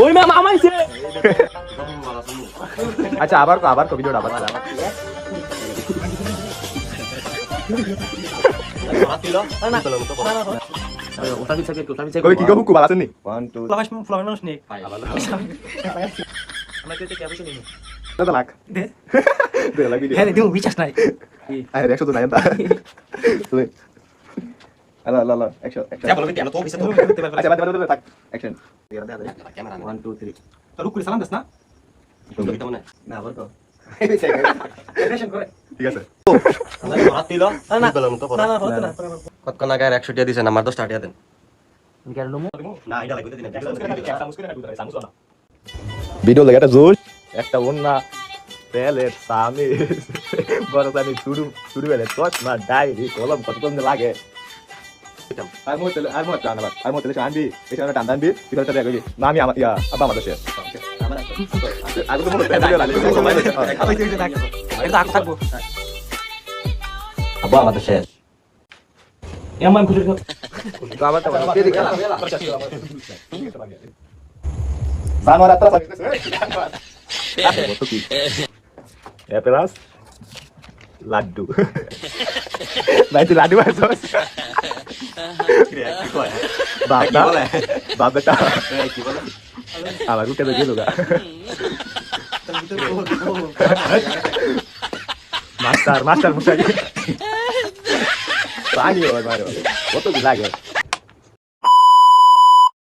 ওই মা মামাইছে আচ্ছা আবার ভিডিওটা আবার কই কি গো হুকু ভালো আছেন নি 1 2 ফ্লামেশ মানুষ নেই আমরা তো কে বসে নেই দাদা লাখ দে লাখ ভিডিও হ্যাঁ দিও বিশ্বাস নাই আরে 100 তো নাই তা তুই আলা অ্যাকশন যা বলবি কেন তো বিছে তো আচ্ছা বাদ থাক অ্যাকশন ক্যামেরা 1 2 3 তো রুক করে সালাম দিস না তুমি তো মনে না বল তো অ্যাকশন করে ঠিক আছে আল্লাহ রাত দিল না বললাম তো না না হতো না কতক্ষণ আগে 100 টাকা দিছেন আমার 10 টাকা দেন কেন নমু না এটা লাগবে দিন ভিডিও লাগে একটা জোশ একটা ওন্না তেলের সামনে বড় জানি শুরু বেলে চশমা ডায়েরি কলম কত লাগে আর মোট টানবা আর মোট তেলে আনবি এখানে টান আনবি ভিডিওটা দেখবি না আমি আমার আব্বা আমাদের শেয়ার আগে তো মনে ভিডিও লাগে এটা থাকবো আব্বা আমাদের শেষ এমন খুশি তো আবার তো এদিকে জানোয়ার আত্মা পাকিছে কত কি এপেলাস লাড্ডু নাই তুই লাড্ডু আছস বাবা কি বলে আবার উঠে গেল গা মাস্টার মুসাই পানি ওর মারো কত লাগে